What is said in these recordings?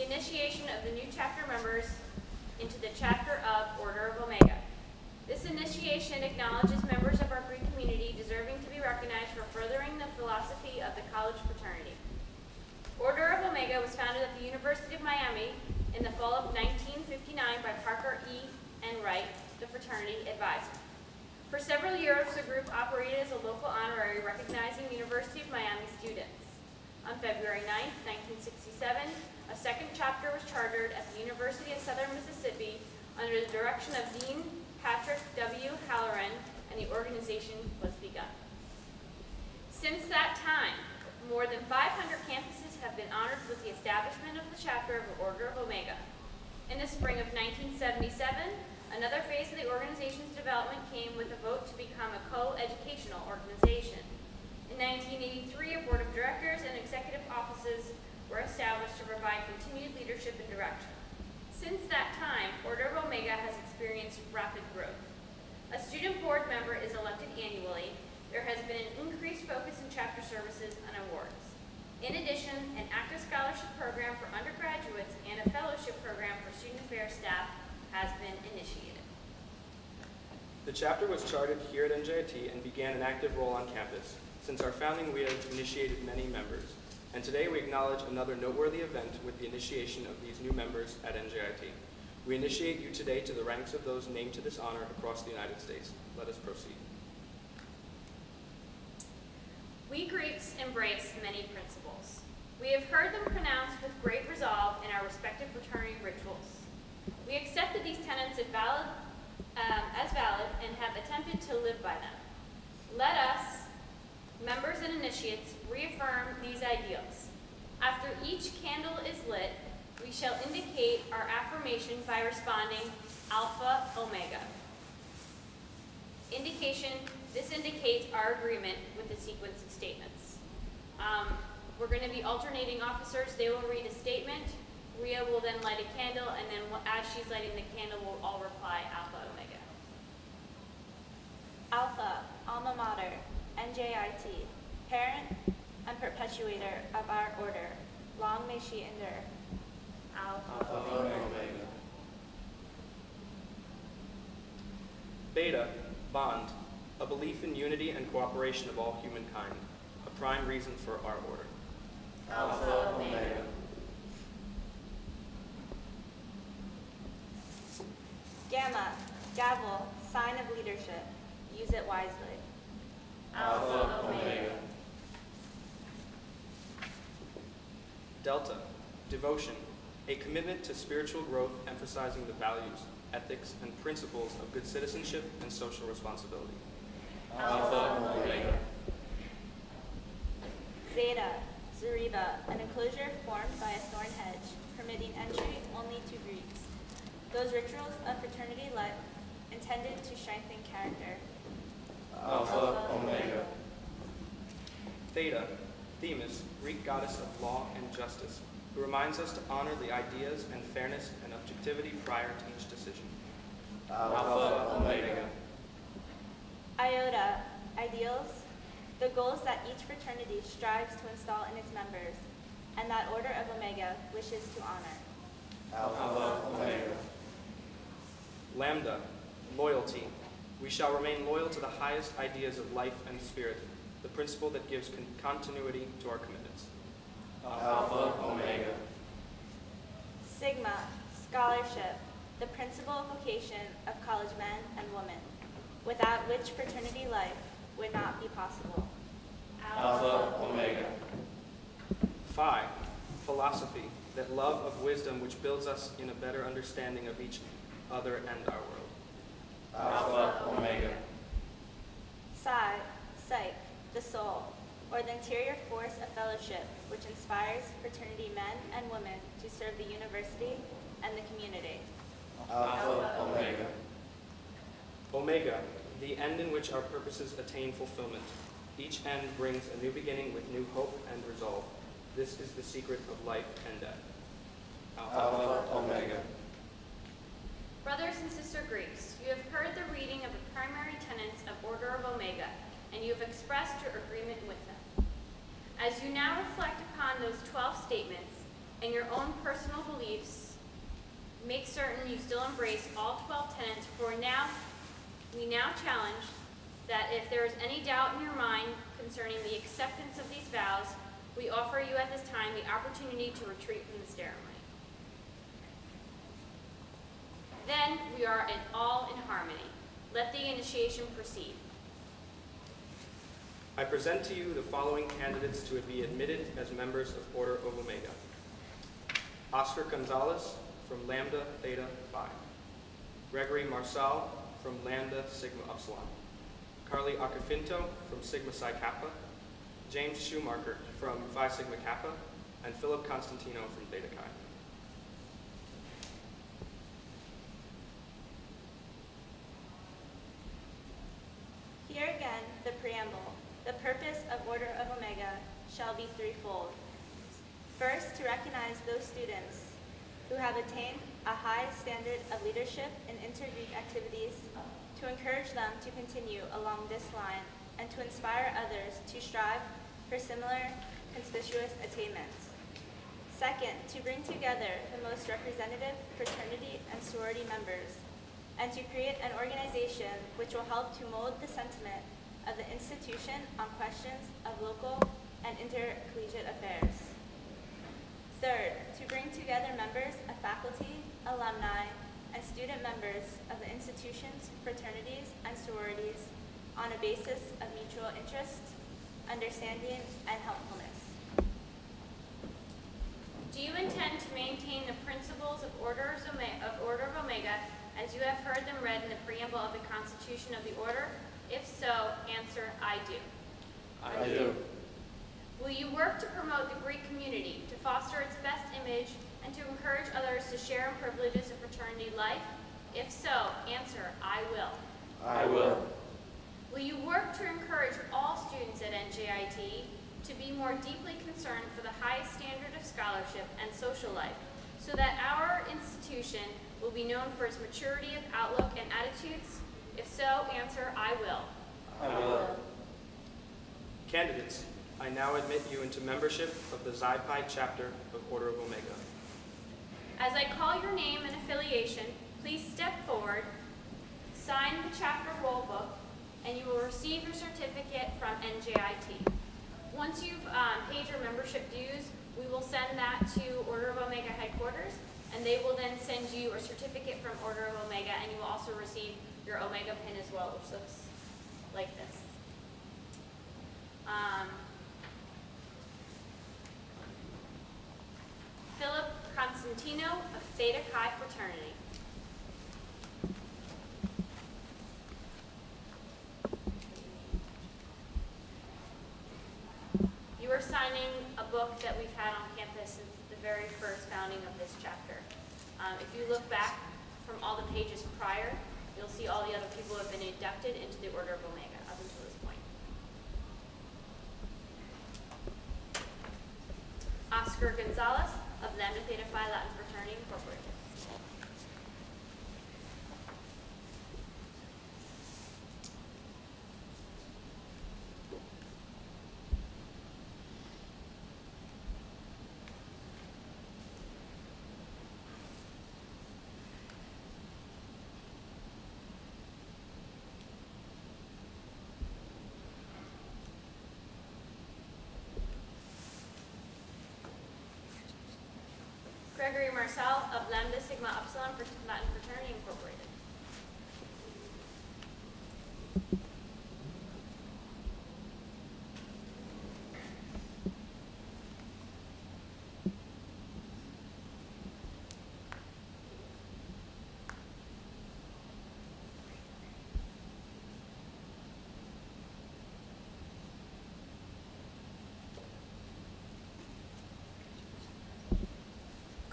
the initiation of the new chapter members into the chapter of Order of Omega. This initiation acknowledges members of our Greek community deserving to be recognized for furthering the philosophy of the college fraternity. Order of Omega was founded at the University of Miami in the fall of 1959 by Parker E. Enright, the fraternity advisor. For several years, the group operated as a local honorary recognizing University of Miami students. On February 9, 1967, a second chapter was chartered at the University of Southern Mississippi under the direction of Dean Patrick W. Halloran, and the organization was begun. Since that time, more than 500 campuses have been honored with the establishment of the chapter of Order of Omega. In the spring of 1977, another phase of the organization's development came with a vote to become a co-educational organization. In 1983, a board of directors and executive offices were established to provide continued leadership and direction. Since that time, Order of Omega has experienced rapid growth. A student board member is elected annually. There has been an increased focus in chapter services and awards. In addition, an active scholarship program for undergraduates and a fellowship program for student affairs staff has been initiated. The chapter was chartered here at NJIT and began an active role on campus. Since our founding, we have initiated many members, and today we acknowledge another noteworthy event with the initiation of these new members at NJIT. We initiate you today to the ranks of those named to this honor across the United States. Let us proceed. We Greeks embrace many principles. We have heard them pronounced with great resolve in our respective fraternity rituals. We accepted these tenets as valid and have attempted to live by them. Let us, members and initiates, reaffirm these ideals. After each candle is lit, we shall indicate our affirmation by responding Alpha Omega. This indicates our agreement with the sequence of statements. We're going to be alternating officers. They will read a statement. Rhea will then light a candle, and then as she's lighting the candle, we'll all reply Alpha Omega. Alpha, alma mater, NJIT, parent and perpetuator of our order. Long may she endure. Alpha Omega. Beta, bond, a belief in unity and cooperation of all humankind, a prime reason for our order. Alpha Omega. Gamma, gavel, sign of leadership. Use it wisely. Alpha Omega. Delta, devotion, a commitment to spiritual growth emphasizing the values, ethics, and principles of good citizenship and social responsibility. Alpha Omega. Zeta, Zariba, an enclosure formed by a thorn hedge, permitting entry only to Greeks. Those rituals of fraternity life intended to strengthen character. Alpha Omega. Theta, Themis, Greek goddess of law and justice, who reminds us to honor the ideas and fairness and objectivity prior to each decision. Alpha Omega. Iota, ideals, the goals that each fraternity strives to install in its members, and that Order of Omega wishes to honor. Alpha Omega. Lambda, loyalty, we shall remain loyal to the highest ideas of life and spirit, the principle that gives continuity to our commitments. Alpha Omega. Sigma, scholarship, the principal vocation of college men and women, without which fraternity life would not be possible. Alpha Omega. Phi, philosophy, that love of wisdom which builds us in a better understanding of each other and our world. Alpha Omega. Psi, psyche, the soul, or the interior force of fellowship which inspires fraternity men and women to serve the university and the community. Alpha Omega. Omega, the end in which our purposes attain fulfillment. Each end brings a new beginning with new hope and resolve. This is the secret of life and death. Alpha Omega. Brothers and sister Greeks, you have heard the reading of the primary tenets of Order of Omega, and you have expressed your agreement with them. As you now reflect upon those 12 statements, and your own personal beliefs, make certain you still embrace all 12 tenets, for we now challenge that if there is any doubt in your mind concerning the acceptance of these vows, we offer you at this time the opportunity to retreat from the ceremony. Then we are all in harmony. Let the initiation proceed. I present to you the following candidates to be admitted as members of Order of Omega. Oscar Gonzalez from Lambda Theta Phi. Gregory Marsal from Lambda Sigma Upsilon. Carly Acafinto from Sigma Psi Kappa. James Schumacher from Phi Sigma Kappa. And Philip Constantino from Theta Chi. Here again, the preamble. The purpose of Order of Omega shall be threefold. First, to recognize those students who have attained a high standard of leadership in inter-Greek activities, to encourage them to continue along this line, and to inspire others to strive for similar conspicuous attainments. Second, to bring together the most representative fraternity and sorority members, and to create an organization which will help to mold the sentiment of the institution on questions of local and intercollegiate affairs. Third, to bring together members of faculty, alumni, and student members of the institution's fraternities and sororities on a basis of mutual interest, understanding, and helpfulness. Do you intend to maintain the principles of Order of Omega as you have heard them read in the preamble of the Constitution of the Order? If so, answer, I do. I do. Will you work to promote the Greek community, to foster its best image, and to encourage others to share in privileges of fraternity life? If so, answer, I will. I will. Will you work to encourage all students at NJIT to be more deeply concerned for the highest standard of scholarship and social life, so that our institution will be known for its maturity of outlook and attitudes? If so, answer, I will. I will. Candidates, I now admit you into membership of the Xi Pi chapter of Order of Omega. As I call your name and affiliation, please step forward, sign the chapter roll book, and you will receive your certificate from NJIT. Once you've paid your membership dues, we will send that to Order of Omega headquarters, and they will then send you a certificate from Order of Omega, and you will also receive your Omega pin as well, which looks like this. Philip Constantino of Theta Chi Fraternity. You are signing a book that we've had on campus since the very first founding of this chapter. If you look back from all the pages prior, you'll see all the other people who have been inducted into the Order of Omega up until this point. Oscar Gonzalez of Lambda Theta Phi Latin Fraternity Incorporated. Gregory Marsal of Lambda Sigma Upsilon Latin Fraternity Incorporated.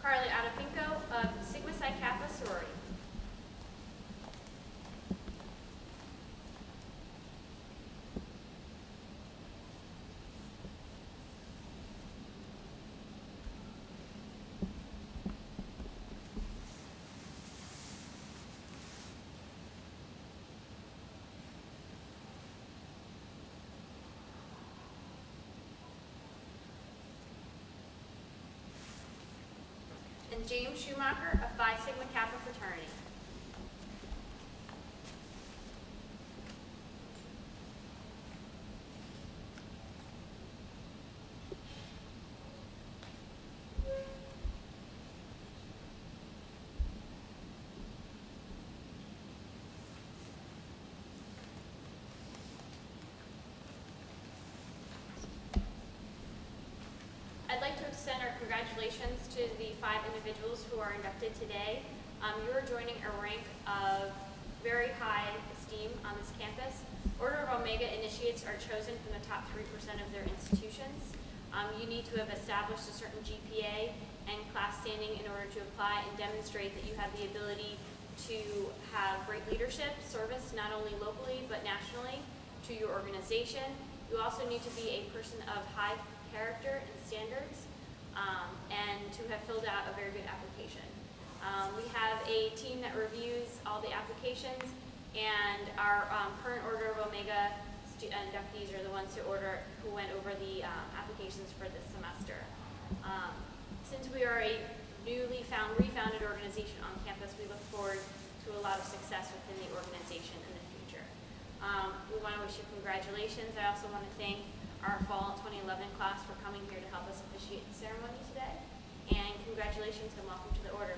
Carly Adefinko of Sigma Psi Kappa Sorority. and James Schumacher of Phi Sigma Kappa Fraternity. I'd like to extend our congratulations to the 5 individuals who are inducted today. You are joining a rank of very high esteem on this campus. Order of Omega initiates are chosen from the top 3% of their institutions. You need to have established a certain GPA and class standing in order to apply and demonstrate that you have the ability to have great leadership, service not only locally but nationally to your organization. You also need to be a person of high character and standards, and to have filled out a very good application. We have a team that reviews all the applications, and our current Order of Omega inductees are the ones who went over the applications for this semester. Since we are a refounded organization on campus, we look forward to a lot of success within the organization in the future. We want to wish you congratulations. I also want to thank our fall 2011 class for coming here to help us officiate the ceremony today. And congratulations and welcome to the order.